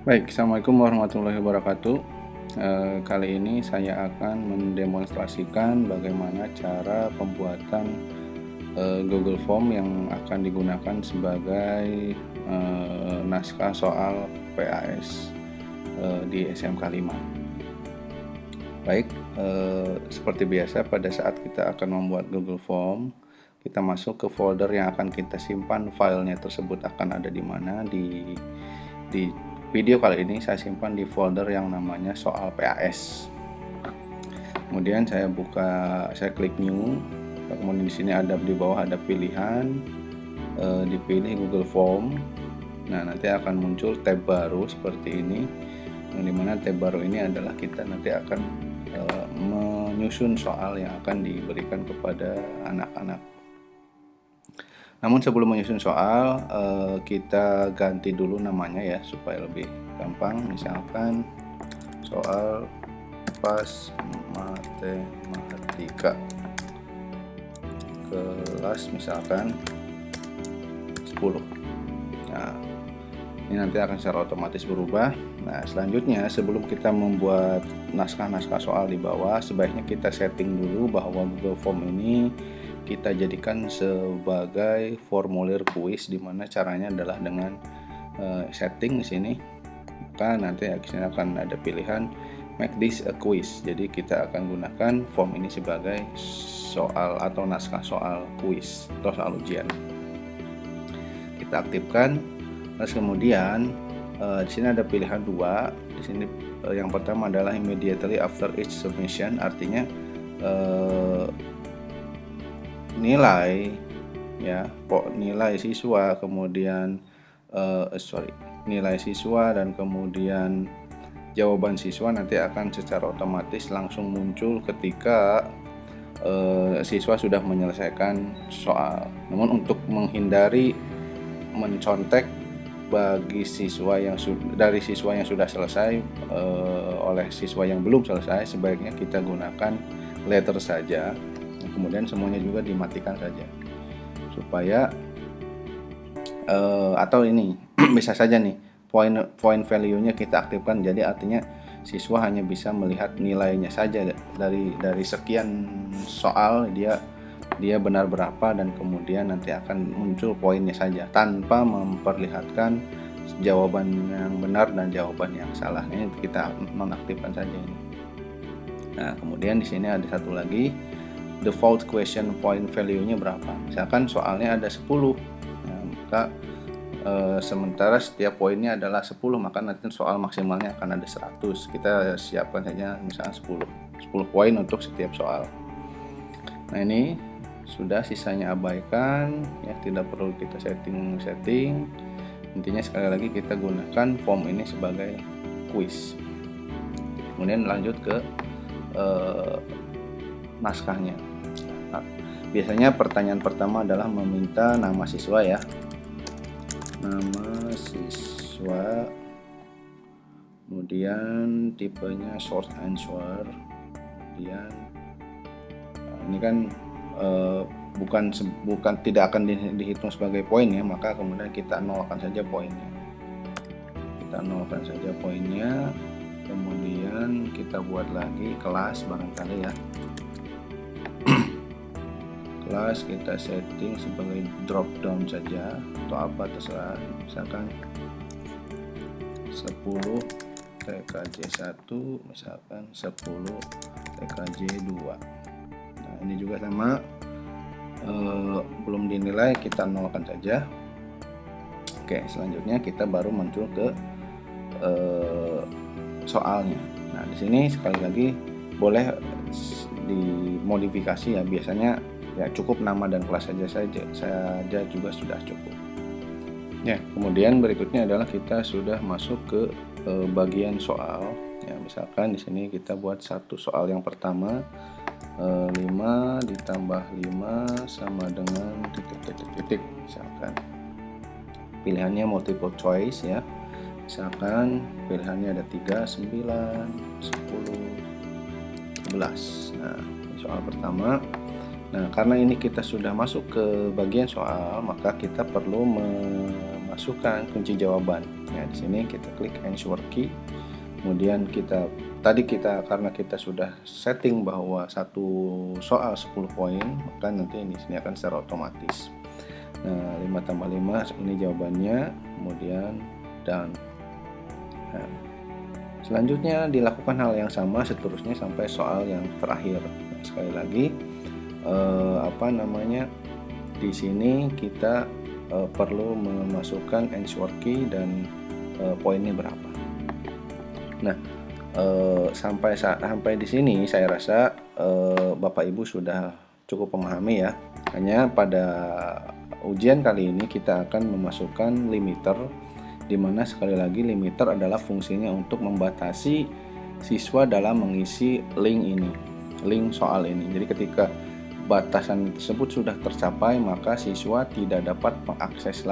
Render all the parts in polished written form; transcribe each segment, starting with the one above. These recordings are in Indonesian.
Baik, Assalamualaikum warahmatullahi wabarakatuh. Kali ini saya akan mendemonstrasikan bagaimana cara pembuatan Google Form yang akan digunakan sebagai naskah soal PAS di SMK 5. Baik, seperti biasa pada saat kita akan membuat Google Form, kita masuk ke folder yang akan kita simpan filenya tersebut akan ada di mana. Di video kali ini saya simpan di folder yang namanya soal PAS. Kemudian saya klik new. Kemudian di sini di bawah ada pilihan, dipilih Google Form. Nah, nanti akan muncul tab baru seperti ini, yang dimana tab baru ini adalah kita nanti akan menyusun soal yang akan diberikan kepada anak-anak. Namun sebelum menyusun soal, kita ganti dulu namanya ya supaya lebih gampang. Misalkan soal pas matematika kelas misalkan 10. Nah, ini nanti akan secara otomatis berubah. Nah, selanjutnya sebelum kita membuat naskah-naskah soal di bawah, sebaiknya kita setting dulu bahwa Google Form ini kita jadikan sebagai formulir kuis, di mana caranya adalah dengan setting di sini. Maka nanti di sini akan ada pilihan make this a quiz. Jadi kita akan gunakan form ini sebagai soal atau naskah soal kuis atau soal ujian. Kita aktifkan. Terus kemudian di sini ada pilihan dua. Di sini yang pertama adalah immediately after each submission, artinya nilai ya, nilai siswa, kemudian nilai siswa dan kemudian jawaban siswa nanti akan secara otomatis langsung muncul ketika siswa sudah menyelesaikan soal. Namun untuk menghindari mencontek bagi siswa yang sudah selesai oleh siswa yang belum selesai, sebaiknya kita gunakan letter saja. Kemudian semuanya juga dimatikan saja supaya atau ini bisa saja nih point value-nya kita aktifkan, jadi artinya siswa hanya bisa melihat nilainya saja dari sekian soal, dia benar berapa, dan kemudian nanti akan muncul poinnya saja tanpa memperlihatkan jawaban yang benar dan jawaban yang salah. Ini kita nonaktifkan saja ini. Nah, kemudian di sini ada satu lagi, default question point value-nya berapa. Misalkan soalnya ada 10, nah, maka sementara setiap poinnya adalah 10, maka nanti soal maksimalnya akan ada 100. Kita siapkan saja misalnya 10 poin untuk setiap soal. Nah, ini sudah, sisanya abaikan ya, tidak perlu kita setting. Intinya sekali lagi kita gunakan form ini sebagai quiz. Kemudian lanjut ke naskahnya. Nah, biasanya pertanyaan pertama adalah meminta nama siswa ya, nama siswa, kemudian tipenya short answer. Kemudian ini kan bukan tidak akan dihitung sebagai poin ya, maka kemudian kita nolkan saja poinnya. Kemudian kita buat lagi kelas barangkali ya. Kelas kita setting sebagai drop down saja atau apa terserah, misalkan 10 TKJ 1, misalkan 10 TKJ 2. Nah, ini juga sama, belum dinilai, kita nolkan saja. Oke, selanjutnya kita baru muncul ke soalnya. Nah, di sini sekali lagi boleh dimodifikasi ya, biasanya ya cukup nama dan kelas saja juga sudah cukup. Ya, kemudian berikutnya adalah kita sudah masuk ke bagian soal. Ya, misalkan di sini kita buat satu soal yang pertama, 5 ditambah 5 sama dengan titik. Misalkan pilihannya multiple choice ya. Misalkan pilihannya ada 3, 9, 10, 11. Nah, ini soal pertama. Nah, karena ini kita sudah masuk ke bagian soal, maka kita perlu memasukkan kunci jawaban. Ya, di sini kita klik answer key. Kemudian karena kita sudah setting bahwa satu soal 10 poin, maka nanti di sini akan secara otomatis. Nah, 5 tambah 5 ini jawabannya, kemudian done. Nah, selanjutnya dilakukan hal yang sama seterusnya sampai soal yang terakhir. Nah, sekali lagi di sini kita perlu memasukkan answer key dan poinnya berapa. Nah, sampai di sini saya rasa Bapak Ibu sudah cukup memahami ya. Hanya pada ujian kali ini kita akan memasukkan limiter, di mana sekali lagi limiter adalah fungsinya untuk membatasi siswa dalam mengisi link soal ini. Jadi ketika batasan tersebut sudah tercapai, maka siswa tidak dapat mengakses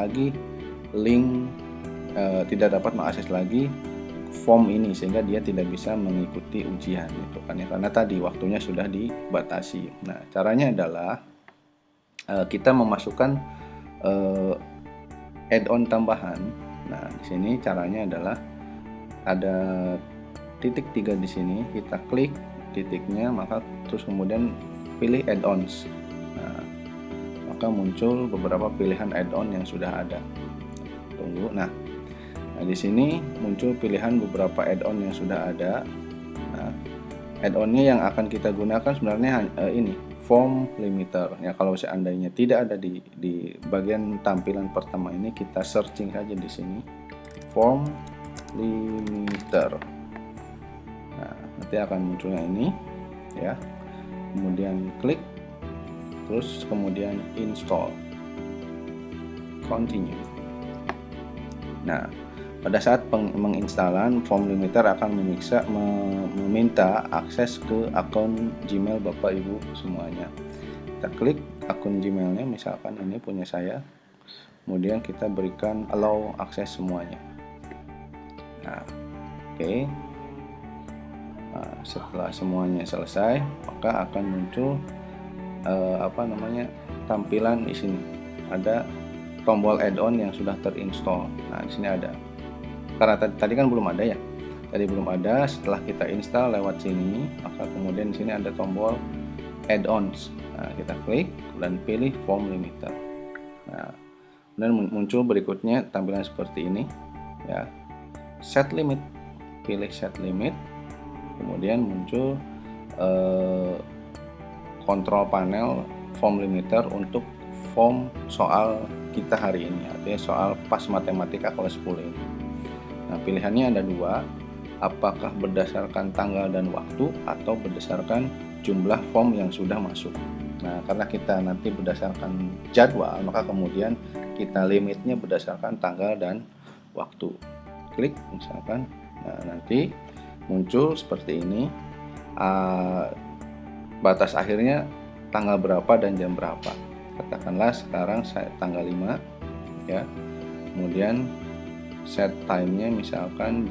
lagi form ini, sehingga dia tidak bisa mengikuti ujian itu kan ya, karena tadi waktunya sudah dibatasi. Nah, caranya adalah kita memasukkan add-on tambahan. Nah, di sini caranya adalah ada titik 3 di sini, kita klik titiknya, maka terus kemudian pilih add-ons. Nah, maka muncul beberapa pilihan add-on yang sudah ada. Tunggu. Nah, di sini muncul pilihan beberapa add-on yang sudah ada. Nah, add-onnya yang akan kita gunakan sebenarnya ini form limiter. Ya, kalau seandainya tidak ada di bagian tampilan pertama ini, kita searching saja di sini form limiter. Nah, nanti akan munculnya ini ya. Kemudian klik, terus kemudian install, continue. Nah, pada saat menginstalan, form limiter akan meminta akses ke akun Gmail Bapak Ibu semuanya. Kita klik akun Gmailnya, misalkan ini punya saya. Kemudian kita berikan allow akses semuanya. Nah, oke. Nah, setelah semuanya selesai, maka akan muncul tampilan di sini. Ada tombol add-on yang sudah terinstall. Nah, di sini ada. Karena tadi kan belum ada ya. Tadi belum ada, setelah kita install lewat sini, maka kemudian di sini ada tombol add-ons. Nah, kita klik dan pilih form limiter. Nah, kemudian muncul berikutnya tampilan seperti ini ya. Set limit. Pilih set limit. Kemudian muncul kontrol panel form limiter untuk form soal kita hari ini, artinya soal pas matematika kelas 10 ini. Nah, pilihannya ada dua, apakah berdasarkan tanggal dan waktu atau berdasarkan jumlah form yang sudah masuk. Nah, karena kita nanti berdasarkan jadwal, maka kemudian kita limitnya berdasarkan tanggal dan waktu. Klik misalkan, nah nanti muncul seperti ini, batas akhirnya tanggal berapa dan jam berapa. Katakanlah sekarang saya tanggal 5 ya, kemudian set time-nya misalkan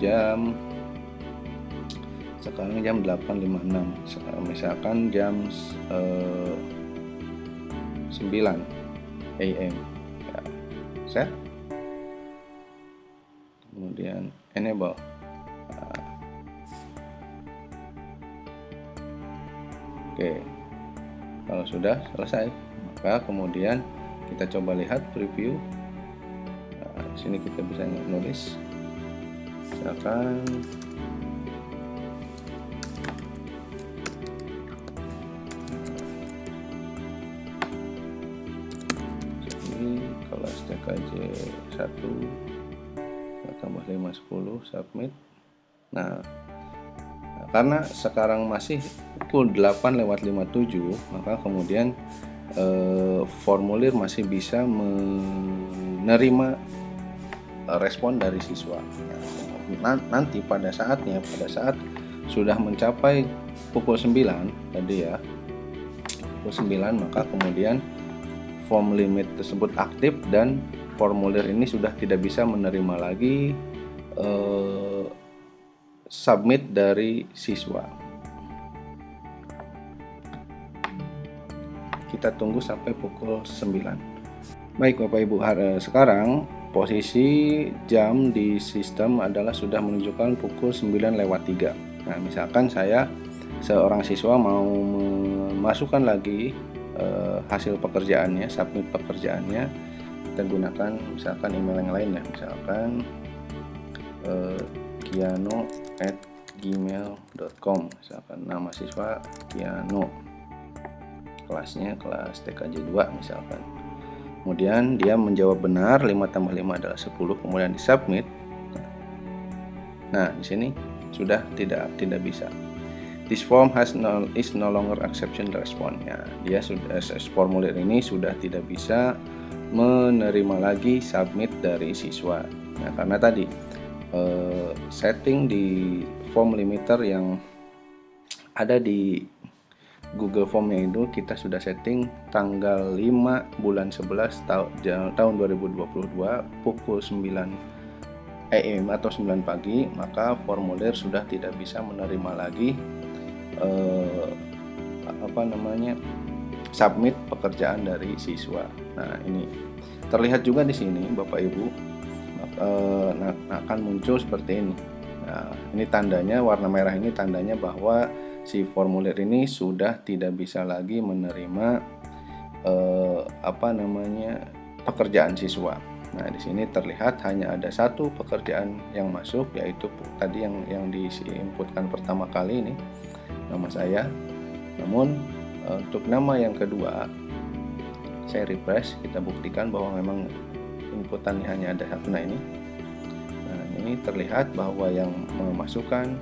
sekarang jam 8.56, misalkan jam 9 AM ya. Set, kemudian enable. Nah, oke, kalau sudah selesai, maka kemudian kita coba lihat preview. Nah, sini kita bisa nulis, misalkan kelas TKJ 1 tambah 5 10 submit. Nah, karena sekarang masih pukul 8:57, maka kemudian formulir masih bisa menerima respon dari siswa. Nanti pada saat sudah mencapai pukul 9 tadi ya, pukul 9, maka kemudian form limit tersebut aktif dan formulir ini sudah tidak bisa menerima lagi submit dari siswa. Kita tunggu sampai pukul 9. Baik Bapak Ibu, sekarang posisi jam di sistem adalah sudah menunjukkan pukul 9:03. Nah, misalkan saya seorang siswa mau memasukkan lagi hasil pekerjaannya, submit pekerjaannya, kita gunakan misalkan email yang lain ya, misalkan kiano@gmail.com, misalkan nama siswa Kiano, kelasnya kelas TKJ 2 misalkan. Kemudian dia menjawab benar, 5 tambah 5 adalah 10, kemudian di submit. Nah, di sini sudah tidak bisa. This form is no longer accepting response. Ya, dia sudah formulir ini sudah tidak bisa menerima lagi submit dari siswa. Nah, karena tadi setting di form limiter yang ada di Google Formnya itu kita sudah setting tanggal 5 bulan 11 tahun 2022 pukul 9 AM atau 9 pagi, maka formulir sudah tidak bisa menerima lagi submit pekerjaan dari siswa. Nah, ini terlihat juga di sini Bapak Ibu, akan muncul seperti ini. Nah, ini tandanya, warna merah ini tandanya bahwa si formulir ini sudah tidak bisa lagi menerima pekerjaan siswa. Nah, di sini terlihat hanya ada satu pekerjaan yang masuk, yaitu tadi yang diinputkan pertama kali ini, nama saya. Namun untuk nama yang kedua, saya refresh, kita buktikan bahwa memang inputannya hanya ada satu. Nah, ini terlihat bahwa yang memasukkan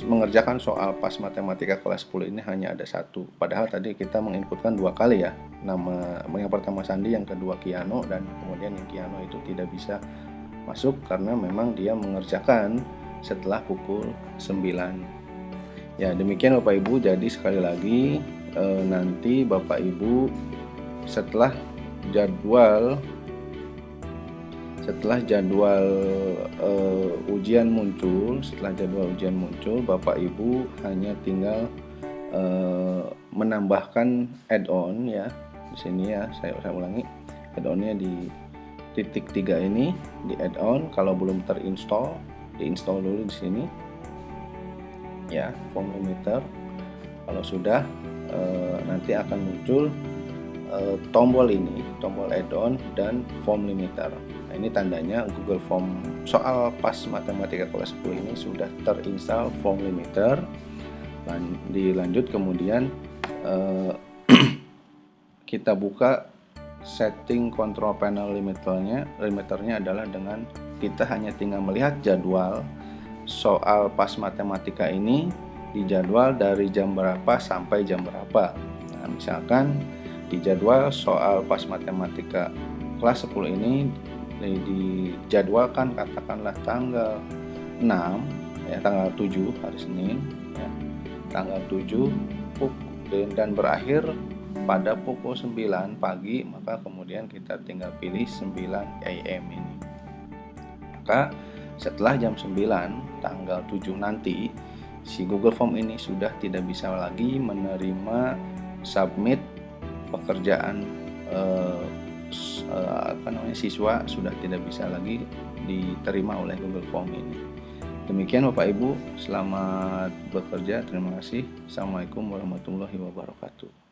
mengerjakan soal pas matematika kelas 10 ini hanya ada satu, padahal tadi kita menginputkan dua kali ya, nama yang pertama Sandi, yang kedua Kiano, dan kemudian yang Kiano itu tidak bisa masuk karena memang dia mengerjakan setelah pukul 9. Ya, demikian Bapak Ibu. Jadi sekali lagi nanti Bapak Ibu setelah jadwal ujian muncul, Bapak Ibu hanya tinggal menambahkan add-on ya. Di sini ya, saya ulangi, add-onnya di titik 3 ini, di add-on. Kalau belum terinstall, diinstal dulu di sini ya, form limiter. Kalau sudah, nanti akan muncul tombol ini, tombol add-on dan form limiter. Nah, ini tandanya Google Form soal pas matematika kelas 10 ini sudah terinstall form limiter. Dilanjut kemudian kita buka setting control panel limiternya adalah dengan kita hanya tinggal melihat jadwal soal pas matematika ini, di jadwal dari jam berapa sampai jam berapa. Nah, misalkan di jadwal soal pas matematika kelas 10 ini dijadwalkan katakanlah tanggal 6 ya, tanggal 7 hari Senin ya, tanggal 7 dan berakhir pada pukul 9 pagi, maka kemudian kita tinggal pilih 9 AM ini. Maka setelah jam 9 tanggal 7 nanti, si Google Form ini sudah tidak bisa lagi menerima submit pekerjaan siswa, sudah tidak bisa lagi diterima oleh Google Form ini. Demikian Bapak Ibu, selamat bekerja, terima kasih. Assalamualaikum warahmatullahi wabarakatuh.